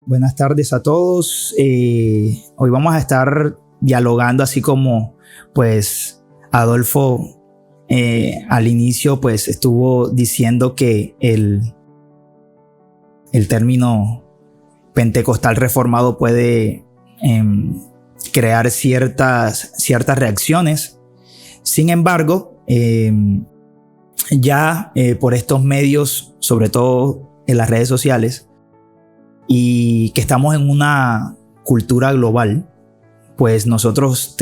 Buenas tardes a todos. Hoy vamos a estar dialogando así como pues Adolfo al inicio pues estuvo diciendo que el término pentecostal reformado puede crear ciertas reacciones. Sin embargo, ya por estos medios, sobre todo en las redes sociales, y que estamos en una cultura global, pues nosotros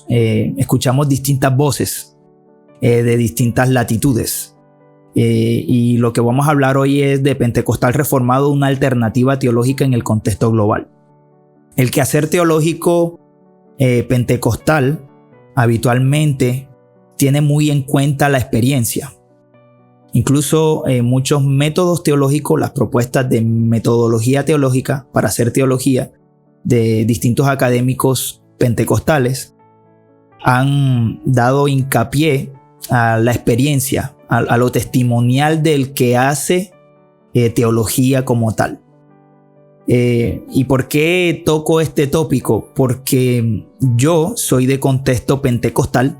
escuchamos distintas voces de distintas latitudes. Y lo que vamos a hablar hoy es de Pentecostal reformado, una alternativa teológica en el contexto global. El quehacer teológico pentecostal habitualmente tiene muy en cuenta la experiencia. Incluso muchos métodos teológicos, las propuestas de metodología teológica para hacer teología de distintos académicos pentecostales han dado hincapié a la experiencia, a lo testimonial del que hace teología como tal. ¿Y por qué toco este tópico? Porque yo soy de contexto pentecostal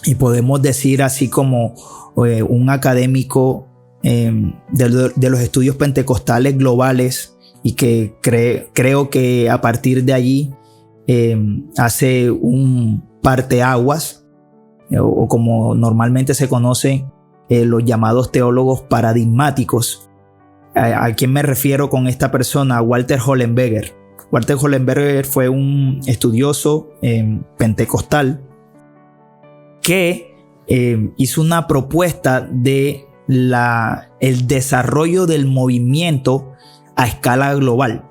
y podemos decir así como un académico de los estudios pentecostales globales, y que creo que a partir de allí hace un parteaguas, o como normalmente se conoce, los llamados teólogos paradigmáticos. ¿A quién me refiero con esta persona? Walter Hollenberger. Walter Hollenberger fue un estudioso pentecostal que hizo una propuesta de el desarrollo del movimiento a escala global.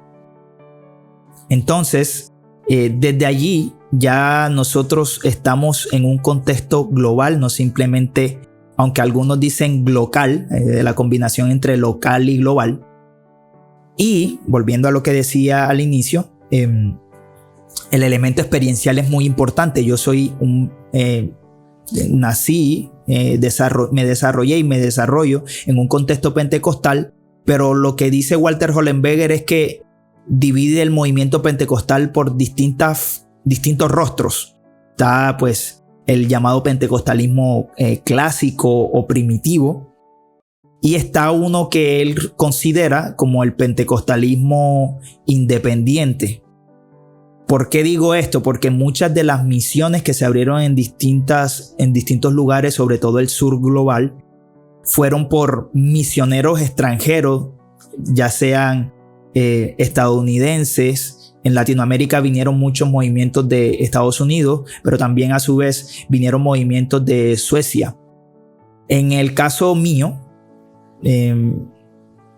Entonces, desde allí ya nosotros estamos en un contexto global, no simplemente, aunque algunos dicen local, la combinación entre local y global. Y volviendo a lo que decía al inicio, el elemento experiencial es muy importante. Yo soy nací, me desarrollé y me desarrollo en un contexto pentecostal, pero lo que dice Walter Hollenberger es que divide el movimiento pentecostal por distintos rostros. Está pues el llamado pentecostalismo clásico o primitivo, y está uno que él considera como el pentecostalismo independiente. ¿Por qué digo esto? Porque muchas de las misiones que se abrieron en distintos lugares, sobre todo el sur global, fueron por misioneros extranjeros, ya sean estadounidenses. En Latinoamérica vinieron muchos movimientos de Estados Unidos, pero también a su vez vinieron movimientos de Suecia. En el caso mío,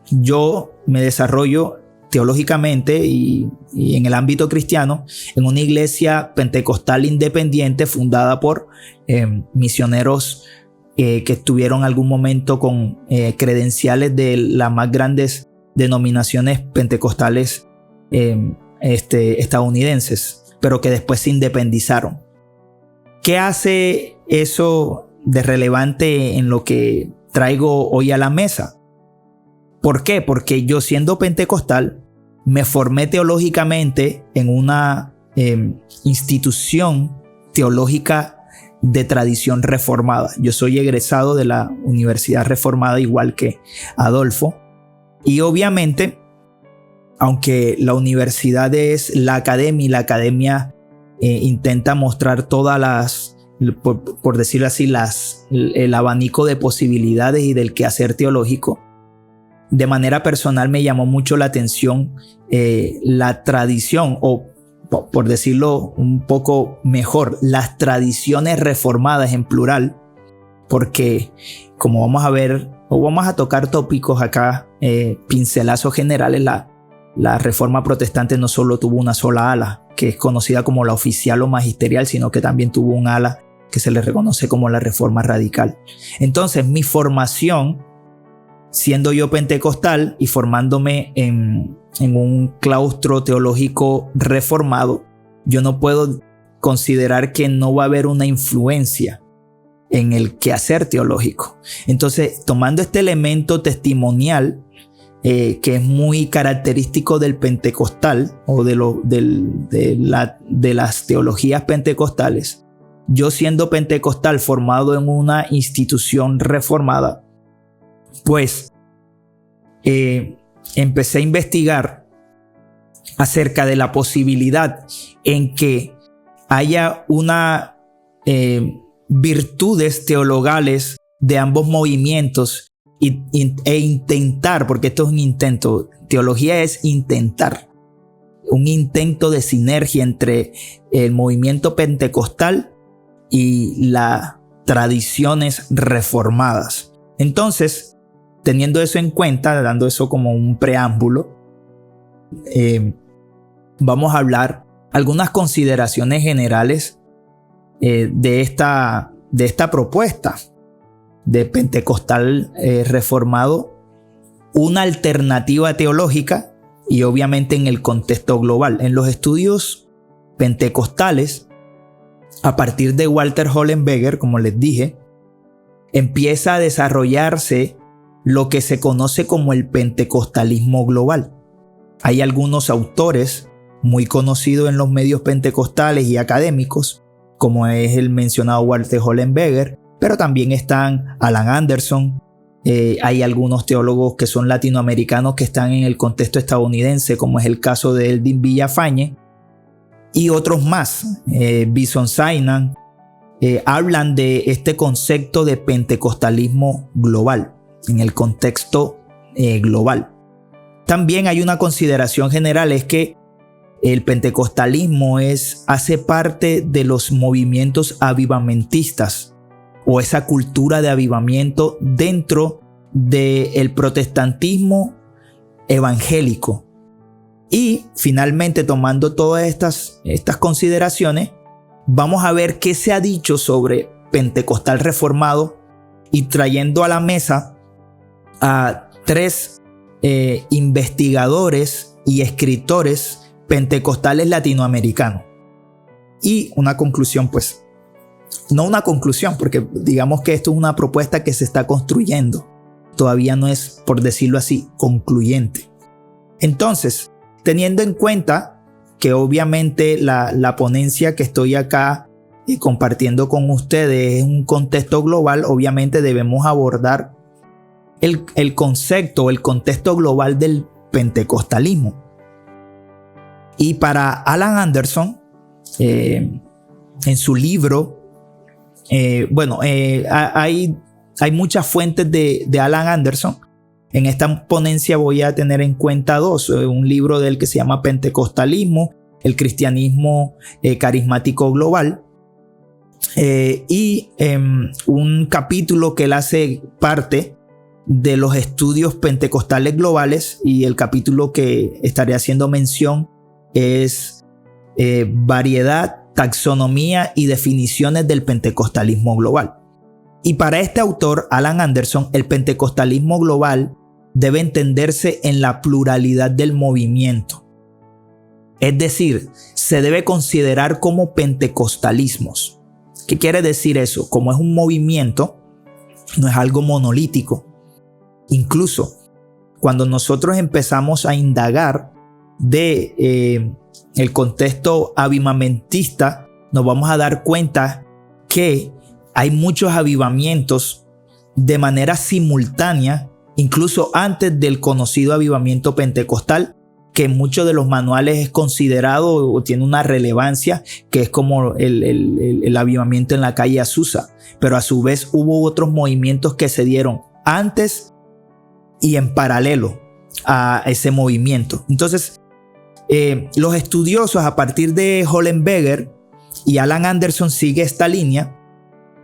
yo me desarrollo teológicamente y en el ámbito cristiano en una iglesia pentecostal independiente fundada por misioneros que estuvieron algún momento con credenciales de las más grandes denominaciones pentecostales estadounidenses, pero que después se independizaron. ¿Qué hace eso de relevante en lo que traigo hoy a la mesa? ¿Por qué? Porque yo, siendo pentecostal, me formé teológicamente en una institución teológica de tradición reformada. Yo soy egresado de la Universidad Reformada, igual que Adolfo. Y obviamente, aunque la universidad es la academia, y la academia intenta mostrar todas por decirlo así, el abanico de posibilidades y del quehacer teológico, de manera personal me llamó mucho la atención la tradición, o por decirlo un poco mejor, las tradiciones reformadas en plural, porque como vamos a ver, o vamos a tocar tópicos acá, pincelazos generales, la reforma protestante no solo tuvo una sola ala, que es conocida como la oficial o magisterial, sino que también tuvo un ala que se le reconoce como la reforma radical. Entonces, mi formación, siendo yo pentecostal y formándome en un claustro teológico reformado, yo no puedo considerar que no va a haber una influencia en el quehacer teológico. Entonces, tomando este elemento testimonial, que es muy característico del pentecostal o de las teologías pentecostales. Yo, siendo pentecostal formado en una institución reformada, pues empecé a investigar acerca de la posibilidad en que haya una virtudes teologales de ambos movimientos e intentar, porque esto es un intento, teología es intentar, un intento de sinergia entre el movimiento pentecostal y las tradiciones reformadas. Entonces, teniendo eso en cuenta, dando eso como un preámbulo, vamos a hablar algunas consideraciones generales de esta propuesta de pentecostal reformado, una alternativa teológica y obviamente en el contexto global. En los estudios pentecostales, a partir de Walter Hollenberger, como les dije, empieza a desarrollarse lo que se conoce como el pentecostalismo global. Hay algunos autores muy conocidos en los medios pentecostales y académicos, como es el mencionado Walter Hollenberger, pero también están Alan Anderson. Hay algunos teólogos que son latinoamericanos que están en el contexto estadounidense, como es el caso de Eldin Villafañe, y otros más, Bison Sainan, hablan de este concepto de pentecostalismo global, en el contexto global. También hay una consideración general, es que el pentecostalismo hace parte de los movimientos avivamentistas o esa cultura de avivamiento dentro del protestantismo evangélico. Y finalmente, tomando todas estas consideraciones, vamos a ver qué se ha dicho sobre pentecostal reformado y trayendo a la mesa a tres investigadores y escritores pentecostales latinoamericanos. Y una conclusión, pues, no una conclusión, porque digamos que esto es una propuesta que se está construyendo. Todavía no es, por decirlo así, concluyente. Entonces, teniendo en cuenta que obviamente la ponencia que estoy acá compartiendo con ustedes es un contexto global, obviamente debemos abordar el concepto, el contexto global del pentecostalismo. Y para Alan Anderson, en su libro, hay muchas fuentes de Alan Anderson. En esta ponencia voy a tener en cuenta dos: un libro de él que se llama Pentecostalismo, el cristianismo carismático global, y un capítulo que él hace parte de los estudios pentecostales globales, y el capítulo que estaré haciendo mención es variedad, taxonomía y definiciones del pentecostalismo global. Y para este autor, Alan Anderson, el pentecostalismo global debe entenderse en la pluralidad del movimiento. Es decir, se debe considerar como pentecostalismos. ¿Qué quiere decir eso? Como es un movimiento, no es algo monolítico. Incluso cuando nosotros empezamos a indagar de el contexto avivamentista, nos vamos a dar cuenta que hay muchos avivamientos de manera simultánea, incluso antes del conocido avivamiento pentecostal, que en muchos de los manuales es considerado o tiene una relevancia, que es como el avivamiento en la calle Azusa. Pero a su vez hubo otros movimientos que se dieron antes y en paralelo a ese movimiento. Entonces, los estudiosos, a partir de Hollenberger, y Alan Anderson sigue esta línea,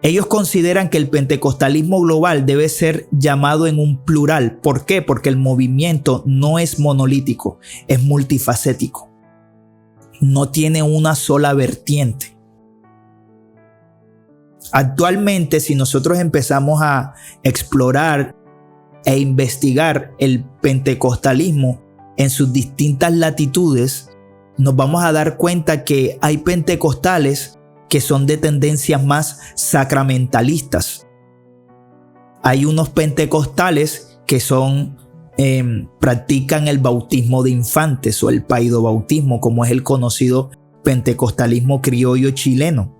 ellos consideran que el pentecostalismo global debe ser llamado en un plural. ¿Por qué? Porque el movimiento no es monolítico, es multifacético. No tiene una sola vertiente. Actualmente, si nosotros empezamos a explorar e investigar el pentecostalismo en sus distintas latitudes, nos vamos a dar cuenta que hay pentecostales que son de tendencias más sacramentalistas. Hay unos pentecostales que son practican el bautismo de infantes o el paidobautismo, como es el conocido pentecostalismo criollo chileno.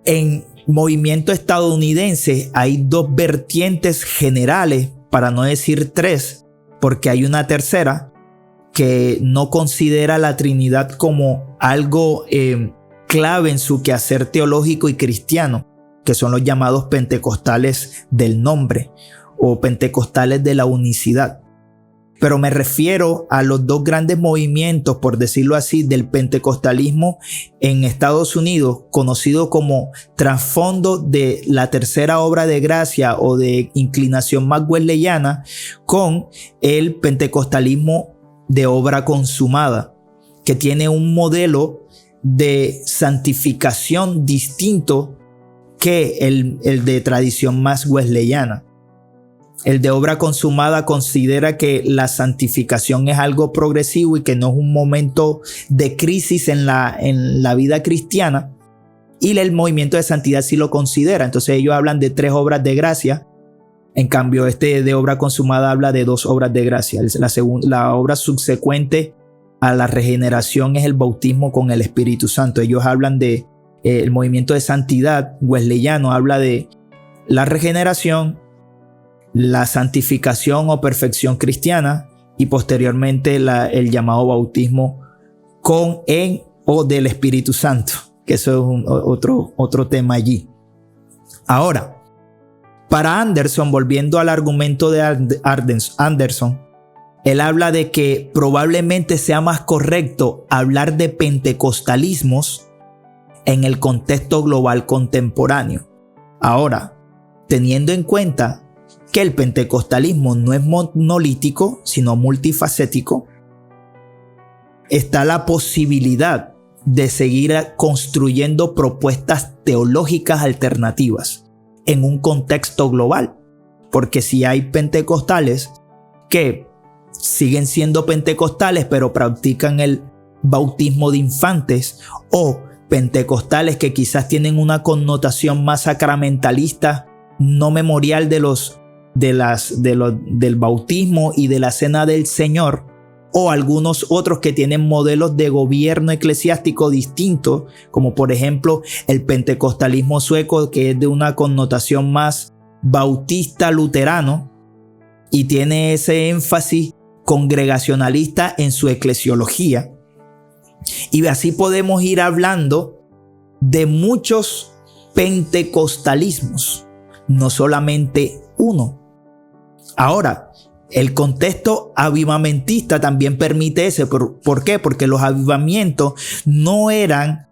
En movimiento estadounidense hay dos vertientes generales, para no decir tres, porque hay una tercera que no considera la Trinidad como algo clave en su quehacer teológico y cristiano, que son los llamados pentecostales del nombre o pentecostales de la unicidad. Pero me refiero a los dos grandes movimientos, por decirlo así, del pentecostalismo en Estados Unidos, conocido como trasfondo de la tercera obra de gracia o de inclinación más wesleyana, con el pentecostalismo de obra consumada, que tiene un modelo de santificación distinto que el de tradición más wesleyana. El de obra consumada considera que la santificación es algo progresivo y que no es un momento de crisis en la vida cristiana, y el movimiento de santidad sí lo considera. Entonces ellos hablan de 3 obras de gracia. En cambio, este de obra consumada habla de 2 obras de gracia. La obra subsecuente a la regeneración es el bautismo con el Espíritu Santo. Ellos hablan de el movimiento de santidad wesleyano, habla de la regeneración, la santificación o perfección cristiana y posteriormente el llamado bautismo en o del Espíritu Santo, que eso es otro tema allí. Ahora, para Anderson, volviendo al argumento de Anderson, él habla de que probablemente sea más correcto hablar de pentecostalismos en el contexto global contemporáneo. Ahora, teniendo en cuenta que el pentecostalismo no es monolítico, sino multifacético, está la posibilidad de seguir construyendo propuestas teológicas alternativas en un contexto global. Porque si hay pentecostales que siguen siendo pentecostales pero practican el bautismo de infantes, o pentecostales que quizás tienen una connotación más sacramentalista, no memorial del bautismo y de la cena del Señor, o algunos otros que tienen modelos de gobierno eclesiástico distintos, como por ejemplo el pentecostalismo sueco, que es de una connotación más bautista luterano y tiene ese énfasis congregacionalista en su eclesiología. Y así podemos ir hablando de muchos pentecostalismos, no solamente uno. Ahora, el contexto avivamentista también permite ese. ¿Por qué? Porque los avivamientos no eran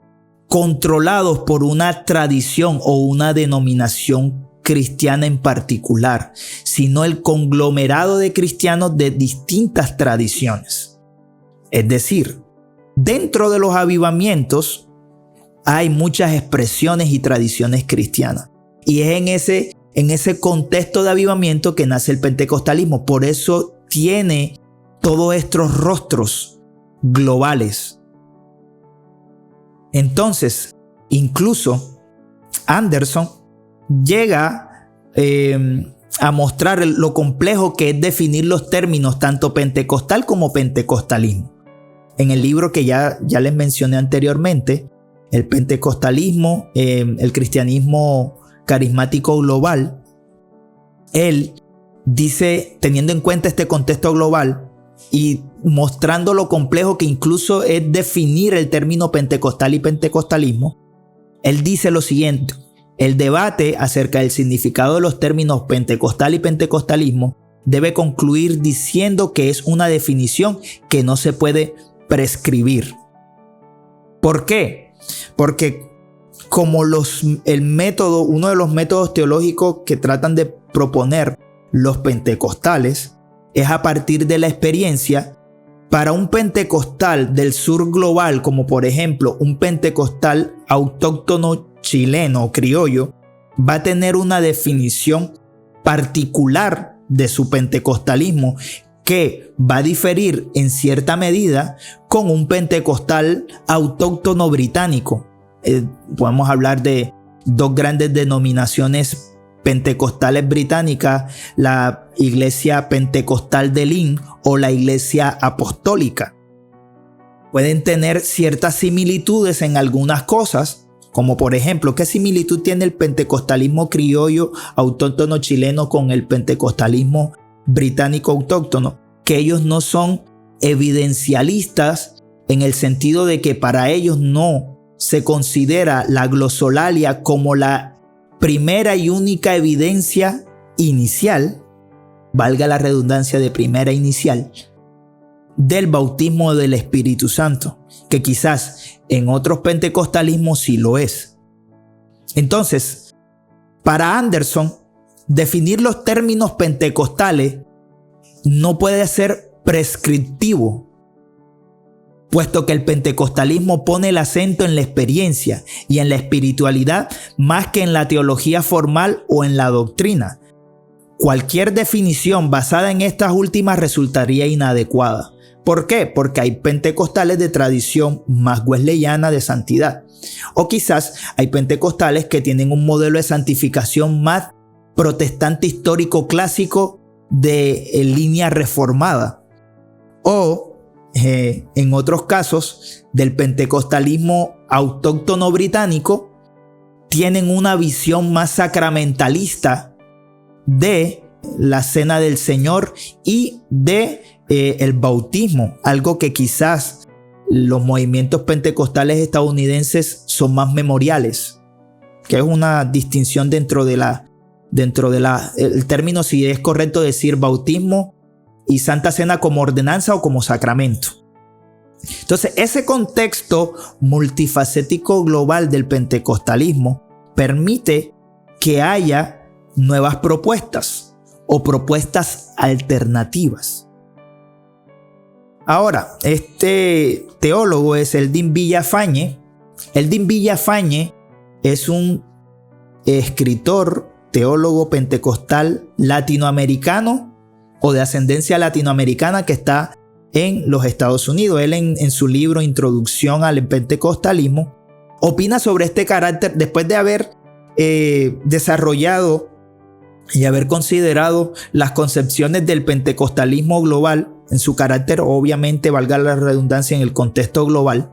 controlados por una tradición o una denominación cristiana en particular, sino el conglomerado de cristianos de distintas tradiciones. Es decir, dentro de los avivamientos hay muchas expresiones y tradiciones cristianas. Y es en ese contexto de avivamiento que nace el pentecostalismo. Por eso tiene todos estos rostros globales. Entonces, incluso Anderson llega a mostrar lo complejo que es definir los términos tanto pentecostal como pentecostalismo. En el libro que ya les mencioné anteriormente, el pentecostalismo, el cristianismo carismático global, él dice, teniendo en cuenta este contexto global y mostrando lo complejo que incluso es definir el término pentecostal y pentecostalismo, él dice lo siguiente: el debate acerca del significado de los términos pentecostal y pentecostalismo debe concluir diciendo que es una definición que no se puede prescribir. ¿Por qué? Porque como uno de los métodos teológicos que tratan de proponer los pentecostales es a partir de la experiencia, para un pentecostal del sur global, como por ejemplo un pentecostal autóctono chileno o criollo, va a tener una definición particular de su pentecostalismo que va a diferir en cierta medida con un pentecostal autóctono británico. Podemos hablar de 2 grandes denominaciones pentecostales británicas, la iglesia pentecostal de Lynn o la iglesia apostólica. Pueden tener ciertas similitudes en algunas cosas, como por ejemplo, ¿qué similitud tiene el pentecostalismo criollo autóctono chileno con el pentecostalismo británico autóctono? Que ellos no son evidencialistas en el sentido de que para ellos no se considera la glosolalia como la primera y única evidencia inicial, valga la redundancia de primera inicial, del bautismo del Espíritu Santo, que quizás en otros pentecostalismos sí lo es. Entonces, para Anderson, definir los términos pentecostales no puede ser prescriptivo, puesto que el pentecostalismo pone el acento en la experiencia y en la espiritualidad más que en la teología formal o en la doctrina. Cualquier definición basada en estas últimas resultaría inadecuada. ¿Por qué? Porque hay pentecostales de tradición más wesleyana de santidad. O quizás hay pentecostales que tienen un modelo de santificación más protestante histórico clásico de línea reformada. O en otros casos del pentecostalismo autóctono británico tienen una visión más sacramentalista de la cena del Señor y de el bautismo, algo que quizás los movimientos pentecostales estadounidenses son más memoriales, que es una distinción dentro de el término, si es correcto decir bautismo y Santa Cena como ordenanza o como sacramento. Entonces, ese contexto multifacético global del pentecostalismo permite que haya nuevas propuestas o propuestas alternativas. Ahora, este teólogo es Eldin Villafañe. Eldin Villafañe es un escritor, teólogo pentecostal latinoamericano o de ascendencia latinoamericana que está en los Estados Unidos. Él en su libro Introducción al Pentecostalismo opina sobre este carácter después de haber desarrollado y haber considerado las concepciones del pentecostalismo global en su carácter, obviamente, valga la redundancia, en el contexto global.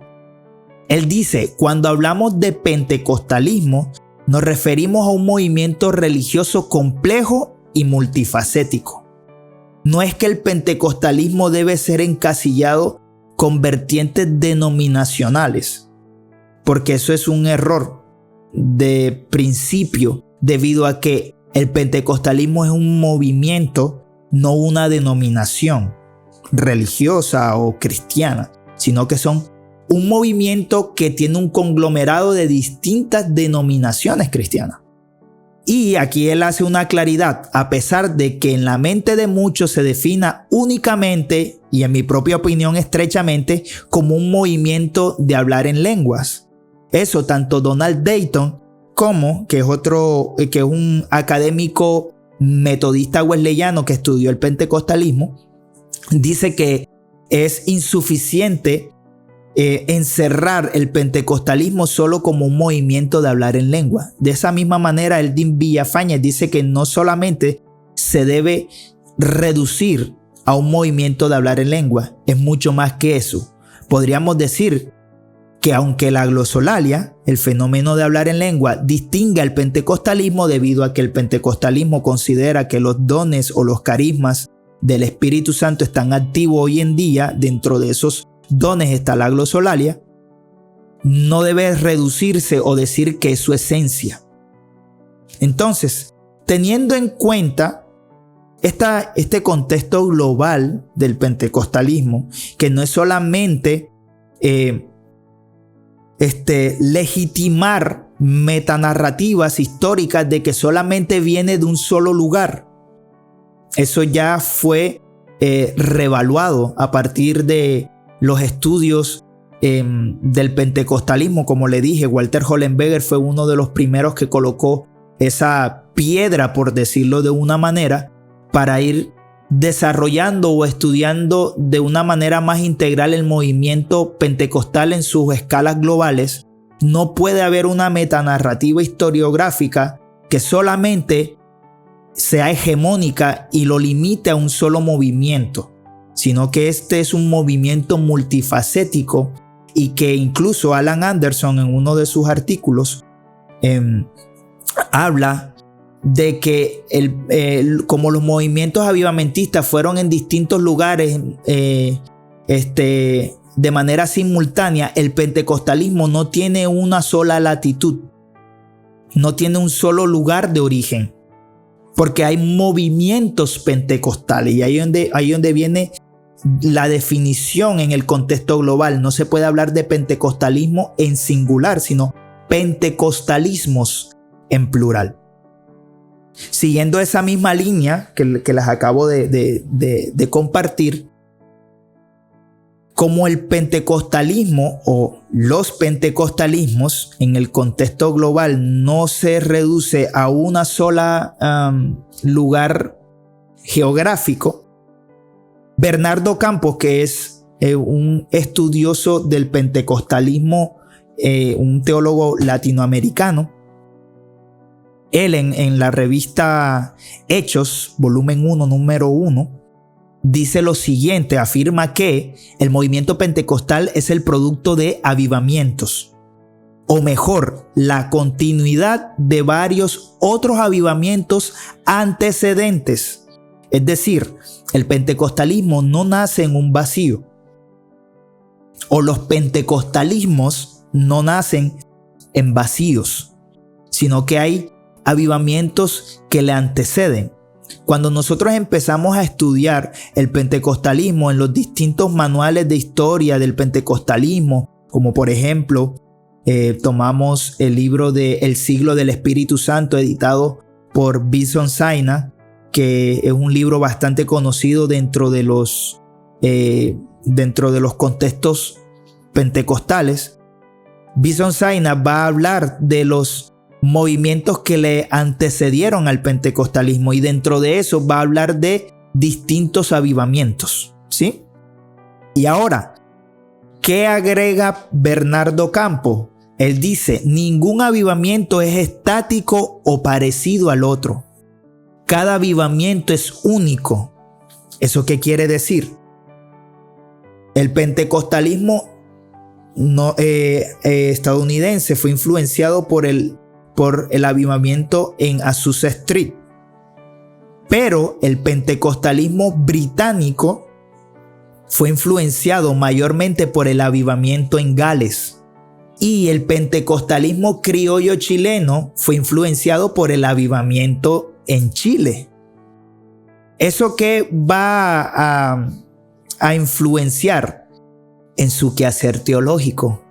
Él dice: cuando hablamos de pentecostalismo, nos referimos a un movimiento religioso complejo y multifacético. No es que el pentecostalismo debe ser encasillado con vertientes denominacionales, porque eso es un error de principio, debido a que el pentecostalismo es un movimiento, no una denominación religiosa o cristiana, sino que son un movimiento que tiene un conglomerado de distintas denominaciones cristianas. Y aquí él hace una claridad: a pesar de que en la mente de muchos se defina únicamente, y en mi propia opinión estrechamente, como un movimiento de hablar en lenguas. Eso tanto Donald Dayton como, que es un académico metodista wesleyano que estudió el pentecostalismo, dice que es insuficiente encerrar el pentecostalismo solo como un movimiento de hablar en lengua. De esa misma manera, Eldin Villafañe dice que no solamente se debe reducir a un movimiento de hablar en lengua, es mucho más que eso. Podríamos decir que aunque la glosolalia, el fenómeno de hablar en lengua, distingue al pentecostalismo debido a que el pentecostalismo considera que los dones o los carismas del Espíritu Santo están activos hoy en día, dentro de esos dones está la glosolalia, no debe reducirse o decir que es su esencia. Entonces, teniendo en cuenta este contexto global del pentecostalismo, que no es solamente legitimar metanarrativas históricas de que solamente viene de un solo lugar. Eso ya fue revaluado a partir de los estudios del pentecostalismo. Como le dije, Walter Hollenberger fue uno de los primeros que colocó esa piedra, por decirlo de una manera, para ir desarrollando o estudiando de una manera más integral el movimiento pentecostal en sus escalas globales. No puede haber una metanarrativa historiográfica que solamente sea hegemónica y lo limite a un solo movimiento, sino que este es un movimiento multifacético y que incluso Alan Anderson en uno de sus artículos habla de que como los movimientos avivamentistas fueron en distintos lugares de manera simultánea, el pentecostalismo no tiene una sola latitud, no tiene un solo lugar de origen, porque hay movimientos pentecostales y ahí es donde viene la definición en el contexto global. No se puede hablar de pentecostalismo en singular, sino pentecostalismos en plural. Siguiendo esa misma línea que las acabo de compartir, como el pentecostalismo o los pentecostalismos en el contexto global no se reduce a una sola lugar geográfico, Bernardo Campos, que es un estudioso del pentecostalismo, un teólogo latinoamericano, él en la revista Hechos, volumen 1, número 1, dice lo siguiente, afirma que el movimiento pentecostal es el producto de avivamientos, o mejor, la continuidad de varios otros avivamientos antecedentes. Es decir, el pentecostalismo no nace en un vacío, o los pentecostalismos no nacen en vacíos, sino que hay avivamientos que le anteceden. Cuando nosotros empezamos a estudiar el pentecostalismo en los distintos manuales de historia del pentecostalismo, como por ejemplo, tomamos el libro de El siglo del Espíritu Santo, editado por Vinson Zaina, que es un libro bastante conocido dentro de los contextos pentecostales. Vinson Zaina va a hablar de los movimientos que le antecedieron al pentecostalismo y dentro de eso va a hablar de distintos avivamientos, ¿sí? Y ahora, ¿qué agrega Bernardo Campos? Él dice, ningún avivamiento es estático o parecido al otro. Cada avivamiento es único. ¿Eso qué quiere decir? El pentecostalismo estadounidense fue influenciado por el avivamiento en Azusa Street. Pero el pentecostalismo británico fue influenciado mayormente por el avivamiento en Gales. Y el pentecostalismo criollo chileno fue influenciado por el avivamiento en Chile. ¿Eso qué va a influenciar? En su quehacer teológico.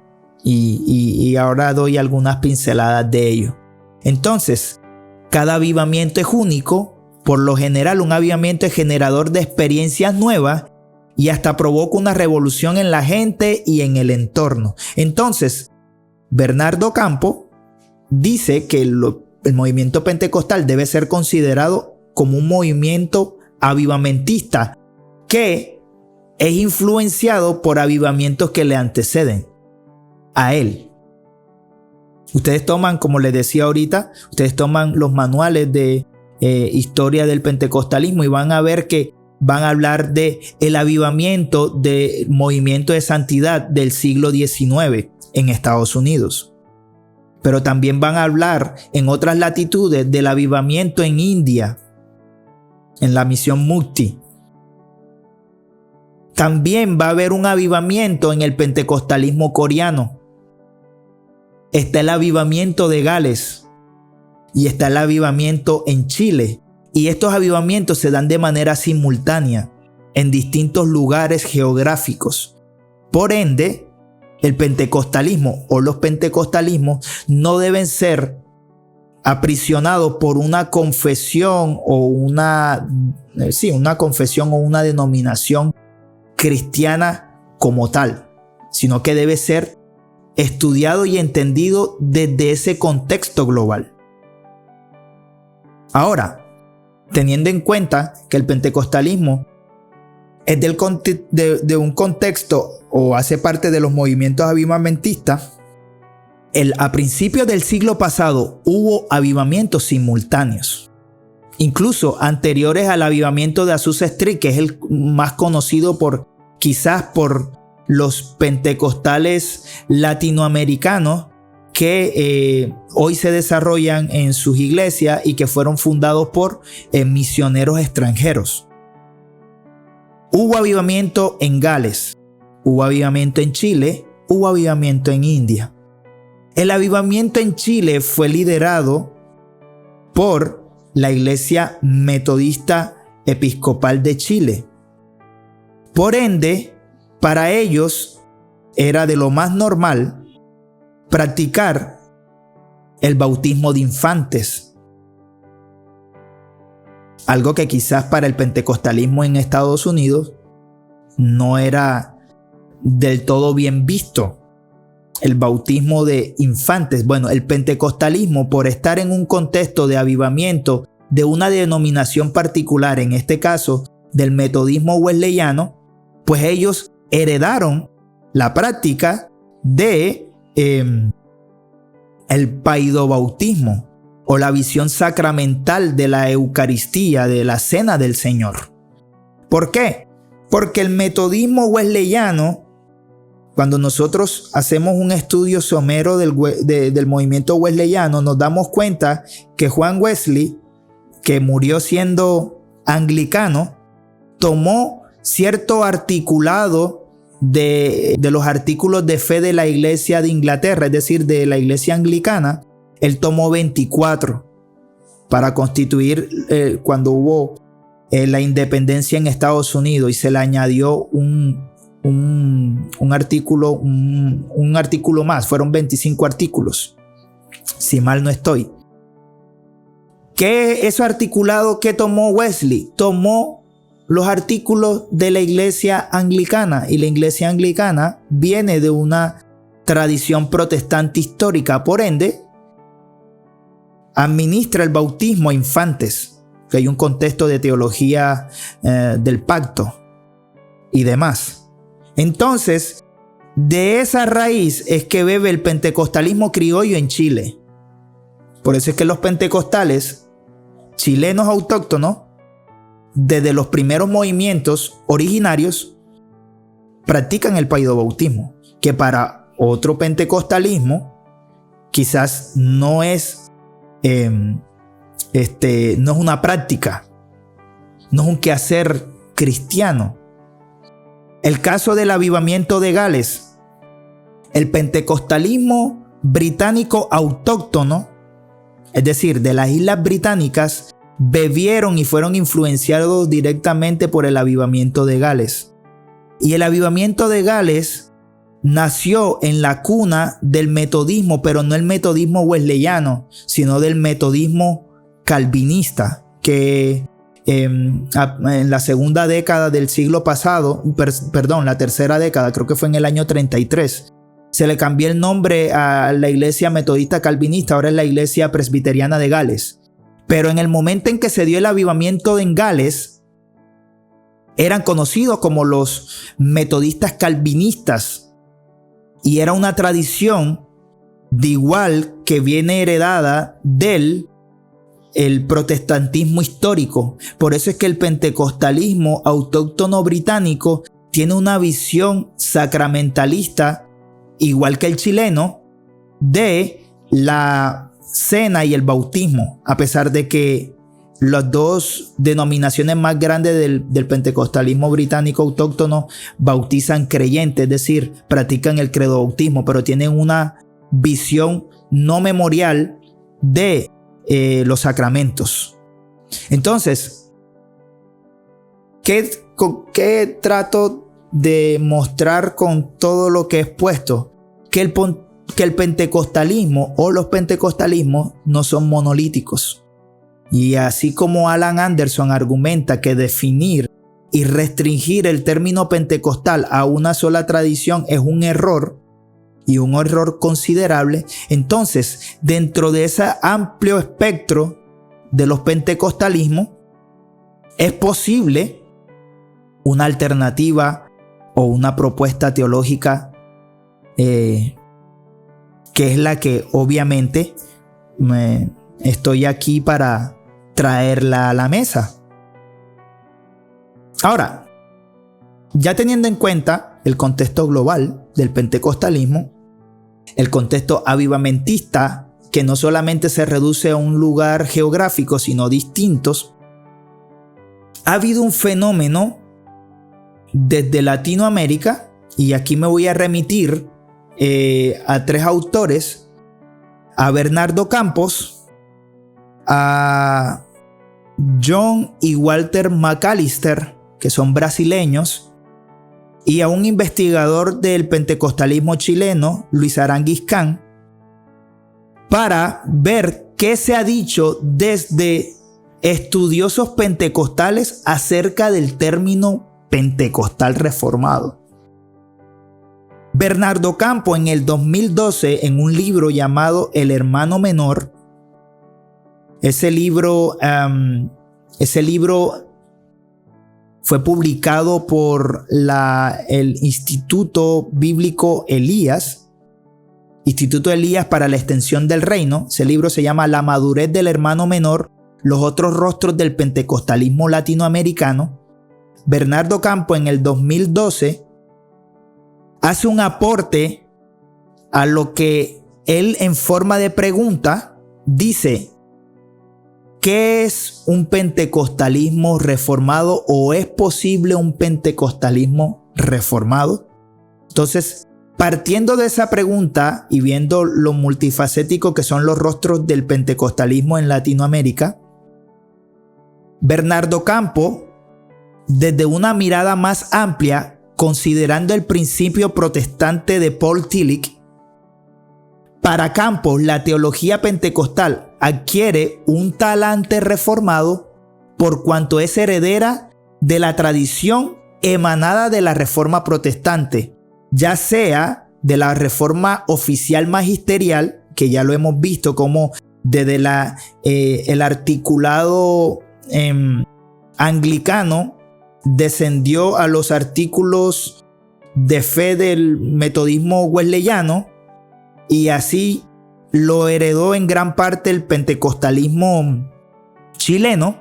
Y ahora doy algunas pinceladas de ello. Entonces, cada avivamiento es único. Por lo general, un avivamiento es generador de experiencias nuevas y hasta provoca una revolución en la gente y en el entorno. Entonces, Bernardo Campos dice que el movimiento pentecostal debe ser considerado como un movimiento avivamentista que es influenciado por avivamientos que le anteceden a él. Ustedes toman, como les decía ahorita, ustedes toman los manuales de historia del pentecostalismo y van a ver que van a hablar de el avivamiento del movimiento de santidad del siglo XIX en Estados Unidos. Pero también van a hablar en otras latitudes del avivamiento en India, en la misión Mukti. También va a haber un avivamiento en el pentecostalismo coreano. Está el avivamiento de Gales y está el avivamiento en Chile. Y estos avivamientos se dan de manera simultánea en distintos lugares geográficos. Por ende, el pentecostalismo o los pentecostalismos no deben ser aprisionados por una confesión o una denominación cristiana como tal, sino que debe ser estudiado y entendido desde ese contexto global. Ahora, teniendo en cuenta que el pentecostalismo es de un contexto o hace parte de los movimientos avivamentistas, a principios del siglo pasado hubo avivamientos simultáneos. incluso anteriores al avivamiento de Azusa Street, que es el más conocido quizás por los pentecostales latinoamericanos que hoy se desarrollan en sus iglesias y que fueron fundados por misioneros extranjeros. Hubo avivamiento en Gales, hubo avivamiento en Chile, hubo avivamiento en India. El avivamiento en Chile fue liderado por la Iglesia Metodista Episcopal de Chile. Por ende, para ellos era de lo más normal practicar el bautismo de infantes. Algo que quizás para el pentecostalismo en Estados Unidos no era del todo bien visto. El bautismo de infantes. Bueno, el pentecostalismo, por estar en un contexto de avivamiento de una denominación particular, en este caso del metodismo wesleyano, pues ellos heredaron la práctica de el paidobautismo o la visión sacramental de la Eucaristía, de la Cena del Señor. ¿Por qué? Porque el metodismo wesleyano, cuando nosotros hacemos un estudio somero del movimiento wesleyano, nos damos cuenta que Juan Wesley, que murió siendo anglicano, tomó cierto articulado de los artículos de fe de la Iglesia de Inglaterra, es decir, de la Iglesia anglicana. Él tomó 24 para constituir cuando hubo la independencia en Estados Unidos, y se le añadió un artículo más. Fueron 25 artículos, si mal no estoy. ¿Qué es articulado que tomó Wesley? Tomó los artículos de la Iglesia anglicana, y la Iglesia anglicana viene de una tradición protestante histórica. Por ende, administra el bautismo a infantes, que hay un contexto de teología del pacto y demás. Entonces, de esa raíz es que bebe el pentecostalismo criollo en Chile. Por eso es que los pentecostales chilenos autóctonos, desde los primeros movimientos originarios, practican el paidobautismo, que para otro pentecostalismo quizás no es una práctica, no es un quehacer cristiano. El caso del avivamiento de Gales, el pentecostalismo británico autóctono, es decir, de las islas británicas, bebieron y fueron influenciados directamente por el avivamiento de Gales. Y el avivamiento de Gales nació en la cuna del metodismo, pero no el metodismo wesleyano, sino del metodismo calvinista, que en la segunda década del siglo pasado, la tercera década, creo que fue en el año 33, se le cambió el nombre a la iglesia metodista calvinista, ahora es la iglesia presbiteriana de Gales. Pero en el momento en que se dio el avivamiento en Gales, eran conocidos como los metodistas calvinistas, y era una tradición de igual que viene heredada del el protestantismo histórico. Por eso es que el pentecostalismo autóctono británico tiene una visión sacramentalista, igual que el chileno, de la cena y el bautismo, a pesar de que las dos denominaciones más grandes del pentecostalismo británico autóctono bautizan creyentes, es decir, practican el credo bautismo, pero tienen una visión no memorial de los sacramentos. Entonces, ¿qué trato de mostrar con todo lo que he expuesto? Que el pentecostalismo o los pentecostalismos no son monolíticos. Y así como Alan Anderson argumenta que definir y restringir el término pentecostal a una sola tradición es un error, y un error considerable, entonces dentro de ese amplio espectro de los pentecostalismos es posible una alternativa o una propuesta teológica que es la que obviamente estoy aquí para traerla a la mesa. Ahora, ya teniendo en cuenta el contexto global del pentecostalismo, el contexto avivamentista, que no solamente se reduce a un lugar geográfico, sino distintos, ha habido un fenómeno desde Latinoamérica, y aquí me voy a remitir a 3 autores, a Bernardo Campos, a John y Walter McAllister, que son brasileños, y a un investigador del pentecostalismo chileno, Luis Aranguizcán, para ver qué se ha dicho desde estudiosos pentecostales acerca del término pentecostal reformado. Bernardo Campo, en el 2012, en un libro llamado El Hermano Menor, ese libro fue publicado por el Instituto Bíblico Elías, Instituto Elías para la Extensión del Reino. Ese libro se llama La madurez del hermano menor, los otros rostros del pentecostalismo latinoamericano. Bernardo Campo, en el 2012, hace un aporte a lo que él, en forma de pregunta, dice: ¿qué es un pentecostalismo reformado, o es posible un pentecostalismo reformado? Entonces, partiendo de esa pregunta y viendo lo multifacético que son los rostros del pentecostalismo en Latinoamérica, Bernardo Campo, desde una mirada más amplia, considerando el principio protestante de Paul Tillich, para Campos la teología pentecostal adquiere un talante reformado por cuanto es heredera de la tradición emanada de la Reforma protestante, ya sea de la Reforma oficial magisterial, que ya lo hemos visto como desde el articulado anglicano descendió a los artículos de fe del metodismo wesleyano, y así lo heredó en gran parte el pentecostalismo chileno.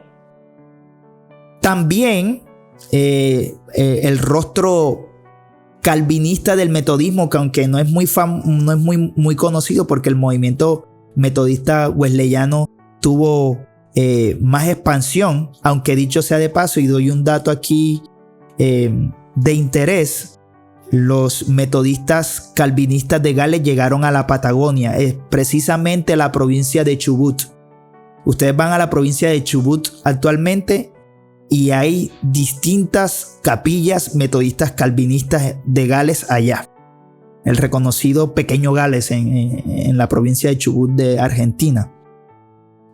También el rostro calvinista del metodismo, que aunque no es muy conocido, porque el movimiento metodista wesleyano tuvo más expansión, aunque dicho sea de paso, y doy un dato aquí de interés: los metodistas calvinistas de Gales llegaron a la Patagonia, es precisamente la provincia de Chubut. Ustedes van a la provincia de Chubut actualmente y hay distintas capillas metodistas calvinistas de Gales allá. El reconocido Pequeño Gales en la provincia de Chubut de Argentina.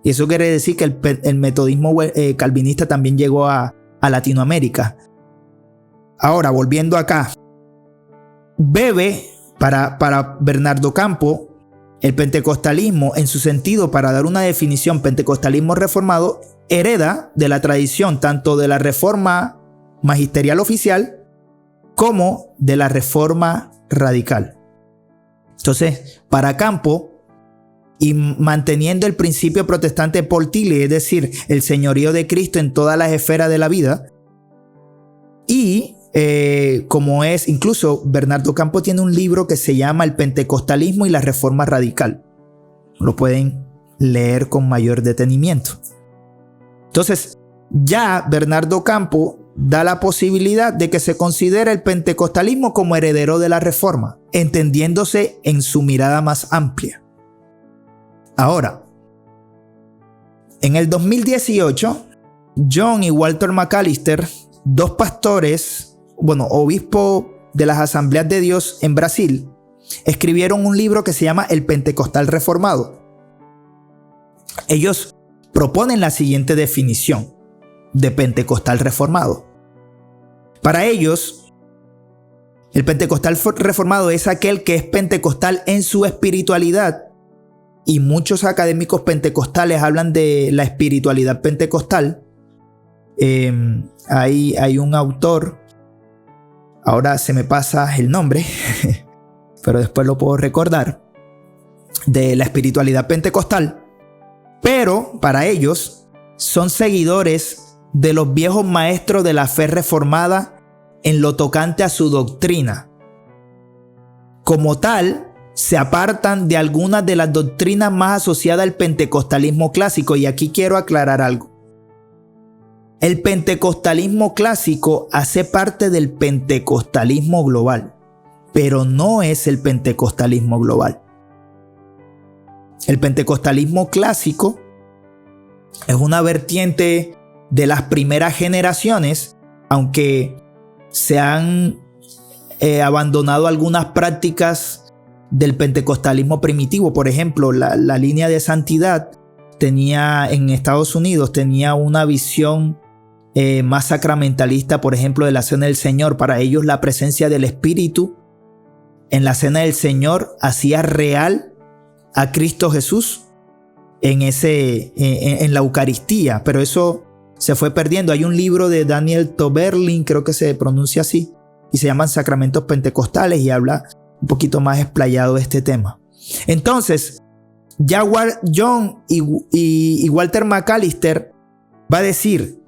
Y eso quiere decir que el metodismo calvinista también llegó a Latinoamérica. Ahora, volviendo acá, para Bernardo Campo, el pentecostalismo, en su sentido, para dar una definición, pentecostalismo reformado, hereda de la tradición tanto de la Reforma magisterial oficial como de la Reforma radical. Entonces, para Campo, y manteniendo el principio protestante de Paul Tillich, es decir, el señorío de Cristo en todas las esferas de la vida, y como es, incluso Bernardo Campo tiene un libro que se llama El pentecostalismo y la Reforma radical. Lo pueden leer con mayor detenimiento. Entonces, ya Bernardo Campo da la posibilidad de que se considere el pentecostalismo como heredero de la Reforma, entendiéndose en su mirada más amplia. Ahora, en el 2018, John y Walter McAllister, 2 pastores, obispos de las Asambleas de Dios en Brasil, escribieron un libro que se llama El Pentecostal Reformado. Ellos proponen la siguiente definición de pentecostal reformado. Para ellos, el pentecostal reformado es aquel que es pentecostal en su espiritualidad, y muchos académicos pentecostales hablan de la espiritualidad pentecostal. Hay un autor, ahora se me pasa el nombre, pero después lo puedo recordar, de la espiritualidad pentecostal. Pero para ellos, son seguidores de los viejos maestros de la fe reformada en lo tocante a su doctrina. Como tal, se apartan de algunas de las doctrinas más asociadas al pentecostalismo clásico. Y aquí quiero aclarar algo. El pentecostalismo clásico hace parte del pentecostalismo global, pero no es el pentecostalismo global. El pentecostalismo clásico es una vertiente de las primeras generaciones, aunque se han abandonado algunas prácticas del pentecostalismo primitivo. Por ejemplo, la línea de santidad en Estados Unidos tenía una visión más sacramentalista, por ejemplo, de la cena del Señor. Para ellos, la presencia del Espíritu en la cena del Señor hacía real a Cristo Jesús en la Eucaristía, pero eso se fue perdiendo. Hay un libro de Daniel Toberlin, creo que se pronuncia así, y se llaman Sacramentos Pentecostales, y habla un poquito más explayado de este tema. Entonces, ya John y Walter McAllister va a decir: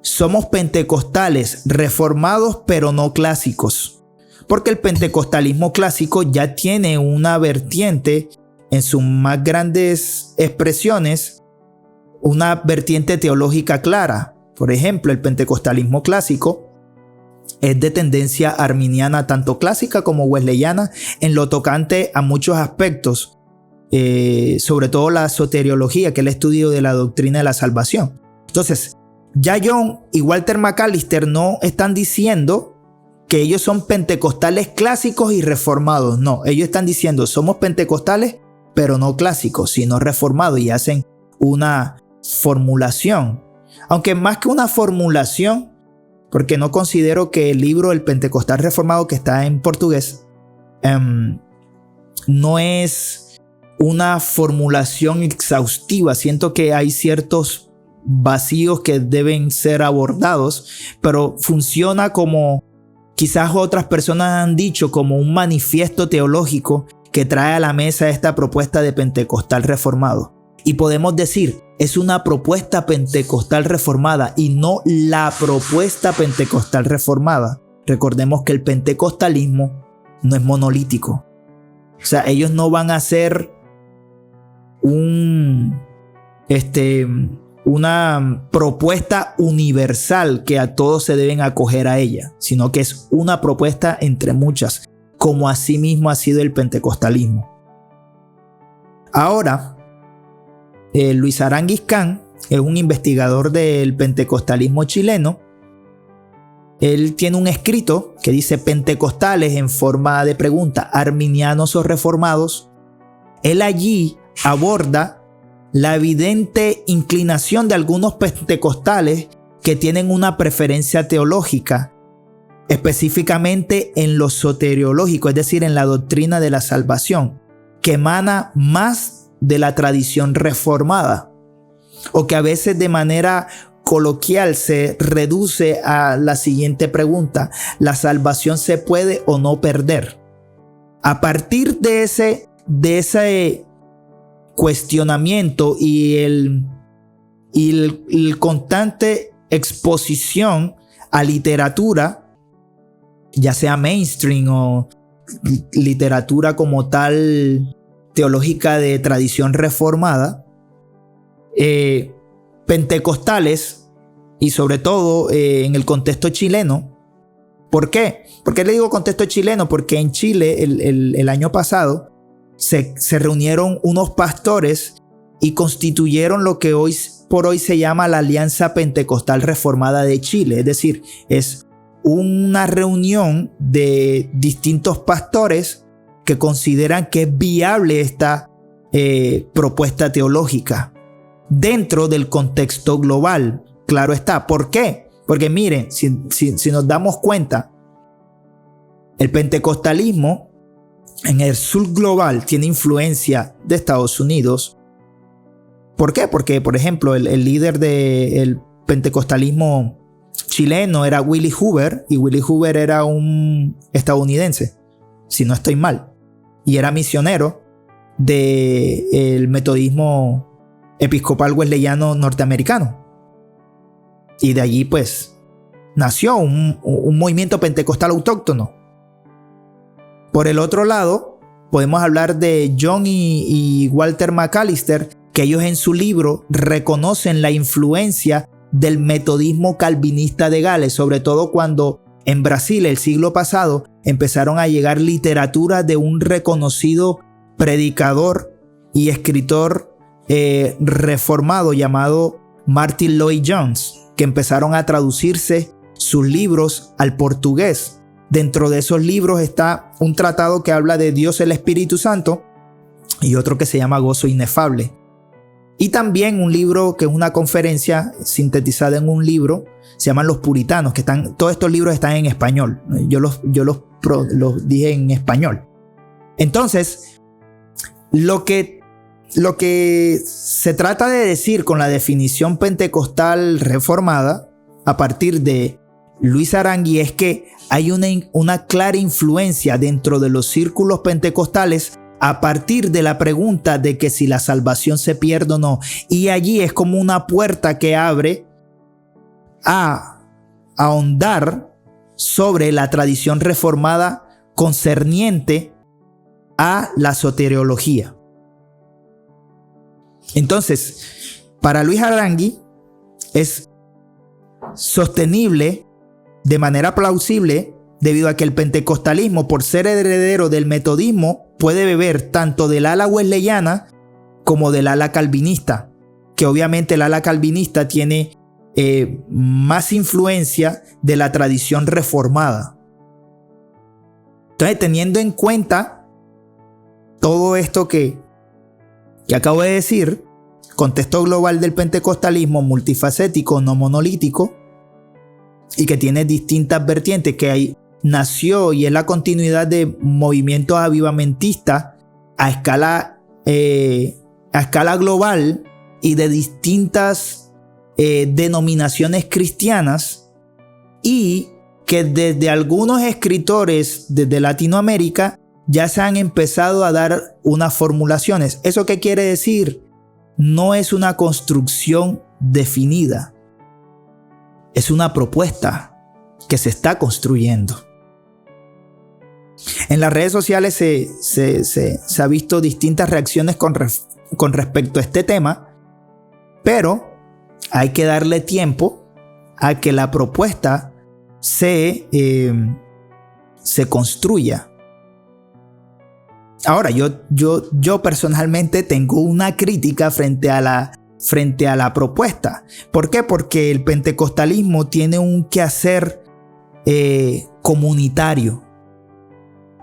somos pentecostales reformados pero no clásicos, porque el pentecostalismo clásico ya tiene una vertiente en sus más grandes expresiones, una vertiente teológica clara. Por ejemplo, el pentecostalismo clásico es de tendencia arminiana, tanto clásica como wesleyana, en lo tocante a muchos aspectos, sobre todo la soteriología, que es el estudio de la doctrina de la salvación. Entonces, ya John y Walter McAllister no están diciendo que ellos son pentecostales clásicos y reformados. No, ellos están diciendo: somos pentecostales pero no clásicos, sino reformados, y hacen una formulación. Aunque más que una formulación, porque no considero que el libro El Pentecostal Reformado, que está en portugués, no es una formulación exhaustiva. Siento que hay ciertos vacíos que deben ser abordados, pero funciona como, quizás otras personas han dicho, como un manifiesto teológico que trae a la mesa esta propuesta de pentecostal reformado. Y podemos decir, es una propuesta pentecostal reformada y no la propuesta pentecostal reformada. Recordemos que el pentecostalismo no es monolítico. O sea, ellos no van a hacer una propuesta universal que a todos se deben acoger a ella, sino que es una propuesta entre muchas, como así mismo ha sido el pentecostalismo. Ahora, Luis Aranguis Can es un investigador del pentecostalismo chileno. Él tiene un escrito que dice: pentecostales, en forma de pregunta, arminianos o reformados. Él allí aborda la evidente inclinación de algunos pentecostales que tienen una preferencia teológica, específicamente en lo soteriológico, es decir, en la doctrina de la salvación, que emana más de la tradición reformada, o que a veces de manera coloquial se reduce a la siguiente pregunta: ¿la salvación se puede o no perder? A partir de ese cuestionamiento y el constante exposición a literatura, ya sea mainstream o literatura como tal teológica de tradición reformada, pentecostales, y sobre todo en el contexto chileno. ¿Por qué? ¿Por qué le digo contexto chileno? Porque en Chile el año pasado se reunieron unos pastores y constituyeron lo que hoy por hoy se llama la Alianza Pentecostal Reformada de Chile. Es decir, es una reunión de distintos pastores que consideran que es viable esta propuesta teológica dentro del contexto global. Claro está. ¿Por qué? Porque miren, si nos damos cuenta, el pentecostalismo en el sur global tiene influencia de Estados Unidos. ¿Por qué? Porque, por ejemplo, el líder del pentecostalismo chileno era Willie Hoover, y Willie Hoover era un estadounidense, si no estoy mal, y era misionero del metodismo episcopal wesleyano norteamericano. Y de allí pues nació un movimiento pentecostal autóctono. Por el otro lado, podemos hablar de John y Walter McAllister, que ellos en su libro reconocen la influencia del metodismo calvinista de Gales, sobre todo cuando en Brasil el siglo pasado empezaron a llegar literatura de un reconocido predicador y escritor reformado llamado Martin Lloyd-Jones, que empezaron a traducirse sus libros al portugués. Dentro de esos libros está un tratado que habla de Dios el Espíritu Santo y otro que se llama Gozo Inefable. Y también un libro que es una conferencia sintetizada en un libro, se llaman Los Puritanos, que todos estos libros están en español. Yo los dije en español. Entonces, lo que se trata de decir con la definición pentecostal reformada a partir de Luis Arangui es que hay una clara influencia dentro de los círculos pentecostales a partir de la pregunta de que si la salvación se pierde o no. Y allí es como una puerta que abre a ahondar sobre la tradición reformada concerniente a la soteriología. Entonces, para Luis Arangui es sostenible de manera plausible debido a que el pentecostalismo, por ser heredero del metodismo, puede beber tanto del ala wesleyana como del ala calvinista, que obviamente el ala calvinista tiene más influencia de la tradición reformada. Entonces, teniendo en cuenta todo esto que acabo de decir, contexto global del pentecostalismo multifacético, no monolítico, y que tiene distintas vertientes, que nació y es la continuidad de movimientos avivamentistas a escala global y de distintas denominaciones cristianas, y que desde algunos escritores desde Latinoamérica ya se han empezado a dar unas formulaciones. ¿Eso qué quiere decir? No es una construcción definida, es una propuesta que se está construyendo. En las redes sociales se ha visto distintas reacciones con respecto a este tema, pero hay que darle tiempo a que la propuesta se construya. Ahora, yo personalmente tengo una crítica frente a la propuesta. ¿Por qué? Porque el pentecostalismo tiene un quehacer comunitario.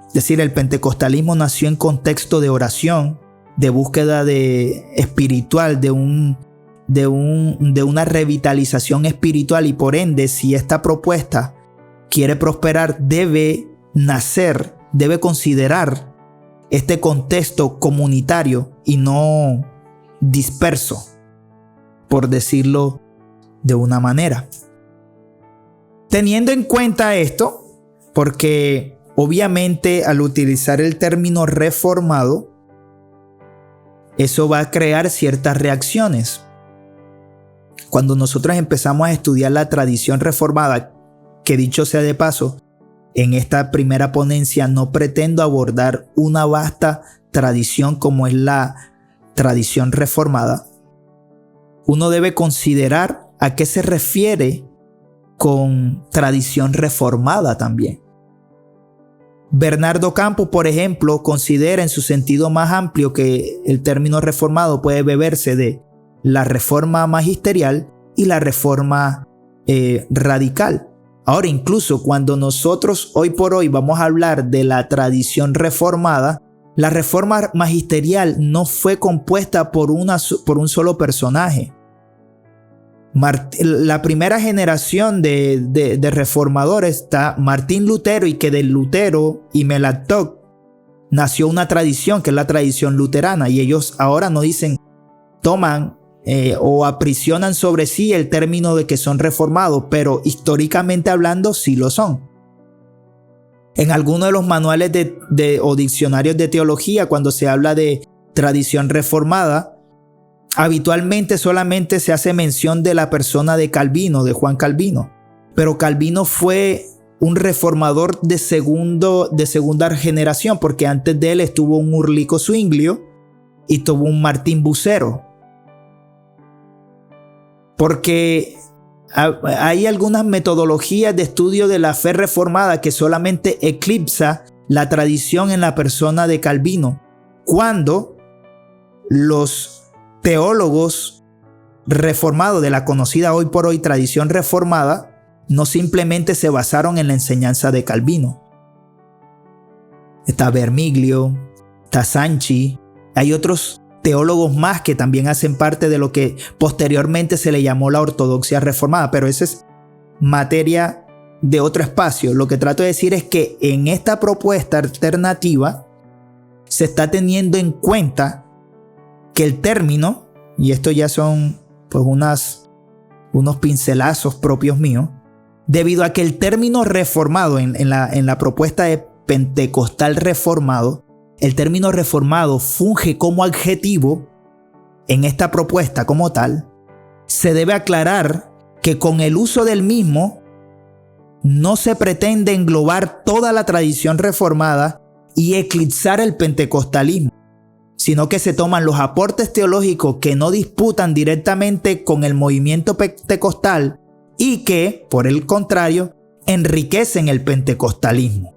Es decir, el pentecostalismo nació en contexto de oración, de búsqueda espiritual, de una revitalización espiritual, y por ende, si esta propuesta quiere prosperar, debe considerar este contexto comunitario y no disperso, por decirlo de una manera. Teniendo en cuenta esto, porque obviamente al utilizar el término reformado, eso va a crear ciertas reacciones. Cuando nosotros empezamos a estudiar la tradición reformada, que dicho sea de paso, en esta primera ponencia no pretendo abordar una vasta tradición como es la tradición reformada, uno debe considerar a qué se refiere con tradición reformada también. Bernardo Campos, por ejemplo, considera en su sentido más amplio que el término reformado puede beberse de la reforma magisterial y la reforma radical. Ahora, incluso cuando nosotros hoy por hoy vamos a hablar de la tradición reformada, la reforma magisterial no fue compuesta por un solo personaje. La primera generación de reformadores está Martín Lutero, y que de Lutero y Melanchthon nació una tradición que es la tradición luterana, y ellos ahora no toman o aprisionan sobre sí el término de que son reformados, pero históricamente hablando sí lo son. En algunos de los manuales o diccionarios de teología, cuando se habla de tradición reformada, Habitualmente solamente se hace mención de la persona de Calvino, de Juan Calvino, pero Calvino fue un reformador de segunda generación, porque antes de él estuvo un Ulrico Zwinglio y tuvo un Martín Bucero. Porque hay algunas metodologías de estudio de la fe reformada que solamente eclipsa la tradición en la persona de Calvino, cuando los teólogos reformados de la conocida hoy por hoy tradición reformada no simplemente se basaron en la enseñanza de Calvino. Está Vermiglio, está Sanchi, hay otros teólogos más que también hacen parte de lo que posteriormente se le llamó la ortodoxia reformada, pero esa es materia de otro espacio. Lo que trato de decir es que en esta propuesta alternativa se está teniendo en cuenta que el término, y esto ya son pues unos pincelazos propios míos, debido a que el término reformado en la propuesta de pentecostal reformado, el término reformado funge como adjetivo en esta propuesta como tal, se debe aclarar que con el uso del mismo no se pretende englobar toda la tradición reformada y eclipsar el pentecostalismo, sino que se toman los aportes teológicos que no disputan directamente con el movimiento pentecostal y que, por el contrario, enriquecen el pentecostalismo.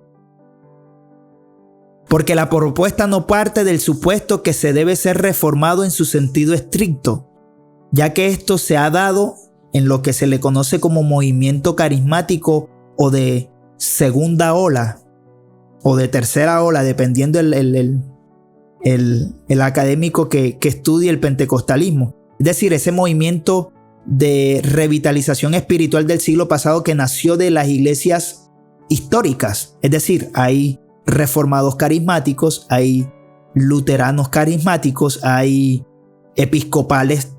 Porque la propuesta no parte del supuesto que se debe ser reformado en su sentido estricto, ya que esto se ha dado en lo que se le conoce como movimiento carismático o de segunda ola o de tercera ola, dependiendo el académico que estudie el pentecostalismo. Es decir, ese movimiento de revitalización espiritual del siglo pasado que nació de las iglesias históricas. Es decir, hay reformados carismáticos, hay luteranos carismáticos, hay episcopales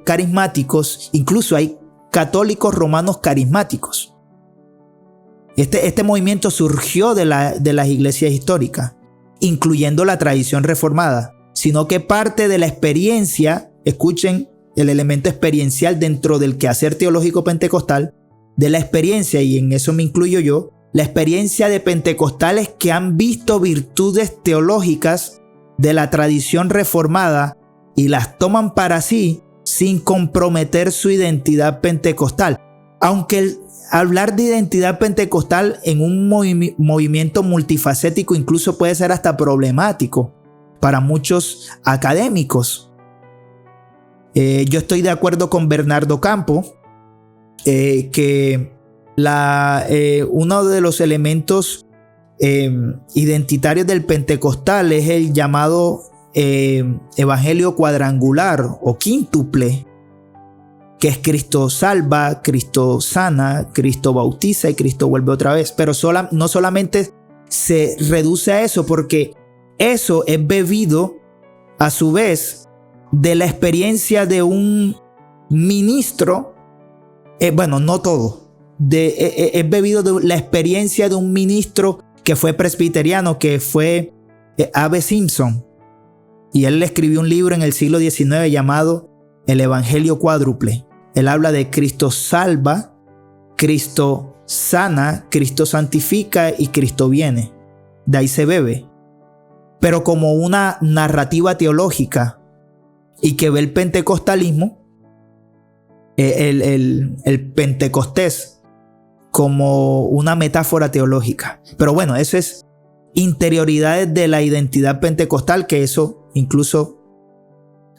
carismáticos, incluso hay católicos romanos carismáticos. Este movimiento surgió de las iglesias históricas, incluyendo la tradición reformada, sino que parte de la experiencia, escuchen el elemento experiencial dentro del quehacer teológico pentecostal, de la experiencia, y en eso me incluyo yo, la experiencia de pentecostales que han visto virtudes teológicas de la tradición reformada y las toman para sí sin comprometer su identidad pentecostal. Aunque hablar de identidad pentecostal en un movimiento multifacético incluso puede ser hasta problemático para muchos académicos. Yo estoy de acuerdo con Bernardo Campo que uno de los elementos identitarios del pentecostal es el llamado evangelio cuadrangular o quíntuple, que es Cristo salva, Cristo sana, Cristo bautiza y Cristo vuelve otra vez. Pero no solamente se reduce a eso, porque eso es bebido a su vez de la experiencia de un ministro, bueno, no todo, es bebido de la experiencia de un ministro que fue presbiteriano, que fue Abe Simpson, y él escribió un libro en el siglo XIX llamado El Evangelio Cuádruple. Él habla de Cristo salva, Cristo sana, Cristo santifica y Cristo viene. De ahí se bebe, pero como una narrativa teológica, y que ve el pentecostalismo, el pentecostés, como una metáfora teológica. Pero bueno, eso es interioridades de la identidad pentecostal, que eso incluso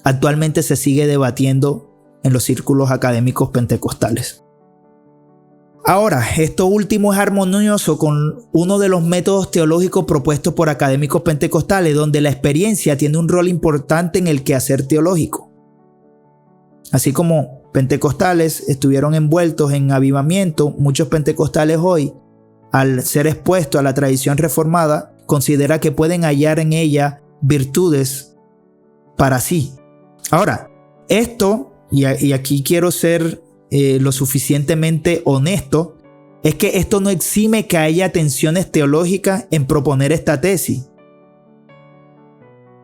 actualmente se sigue debatiendo en los círculos académicos pentecostales. Ahora, esto último es armonioso con uno de los métodos teológicos propuestos por académicos pentecostales, donde la experiencia tiene un rol importante en el quehacer teológico. Así como pentecostales estuvieron envueltos en avivamiento, muchos pentecostales hoy, al ser expuestos a la tradición reformada, considera que pueden hallar en ella virtudes para sí. Ahora, esto, y aquí quiero ser lo suficientemente honesto, es que esto no exime que haya tensiones teológicas en proponer esta tesis.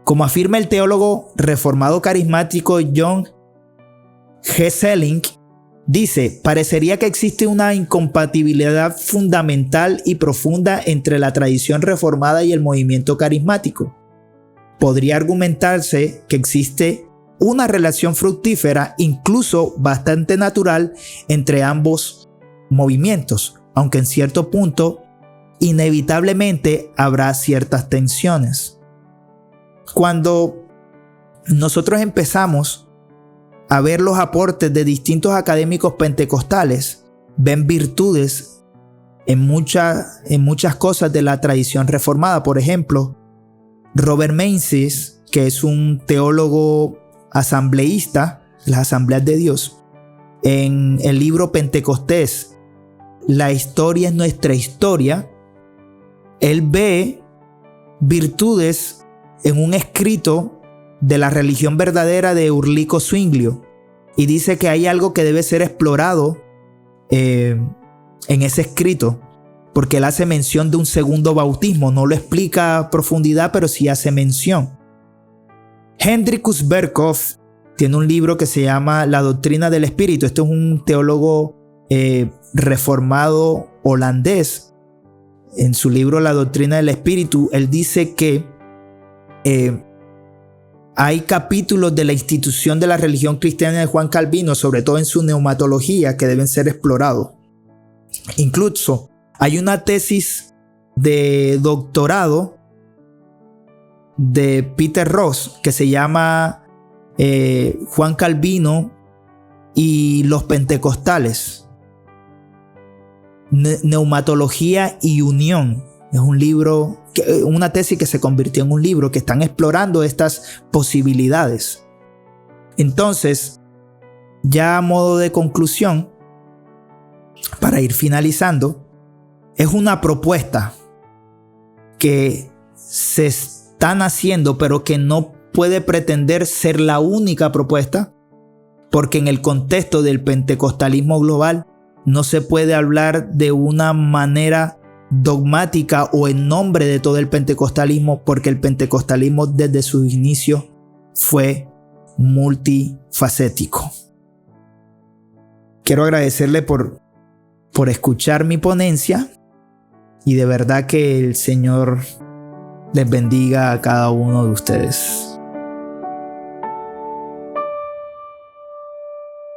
Como afirma el teólogo reformado carismático John G. Selling, dice: parecería que existe una incompatibilidad fundamental y profunda entre la tradición reformada y el movimiento carismático. Podría argumentarse que existe una relación fructífera, incluso bastante natural, entre ambos movimientos, aunque en cierto punto inevitablemente habrá ciertas tensiones. Cuando nosotros empezamos a ver los aportes de distintos académicos pentecostales, ven virtudes en muchas cosas de la tradición reformada. Por ejemplo, Robert Menzies, que es un teólogo asambleísta, las Asambleas de Dios, en el libro Pentecostés, La historia es nuestra historia, él ve virtudes en un escrito de la religión verdadera de Ulrico Zwinglio, y dice que hay algo que debe ser explorado en ese escrito, porque él hace mención de un segundo bautismo. No lo explica a profundidad, pero sí hace mención. Hendrikus Berkhoff tiene un libro que se llama La doctrina del espíritu. Este es un teólogo reformado holandés. En su libro La doctrina del espíritu, él dice que hay capítulos de la institución de la religión cristiana de Juan Calvino, sobre todo en su neumatología, que deben ser explorados. Incluso hay una tesis de doctorado de Peter Ross que se llama Juan Calvino y los pentecostales, Neumatología y Unión. Es un libro, una tesis que se convirtió en un libro, que están explorando estas posibilidades. Entonces, ya a modo de conclusión, para ir finalizando, es una propuesta que se están haciendo, pero que no puede pretender ser la única propuesta, porque en el contexto del pentecostalismo global no se puede hablar de una manera dogmática o en nombre de todo el pentecostalismo, porque el pentecostalismo desde sus inicios fue multifacético. Quiero agradecerle por escuchar mi ponencia, y de verdad que el Señor les bendiga a cada uno de ustedes.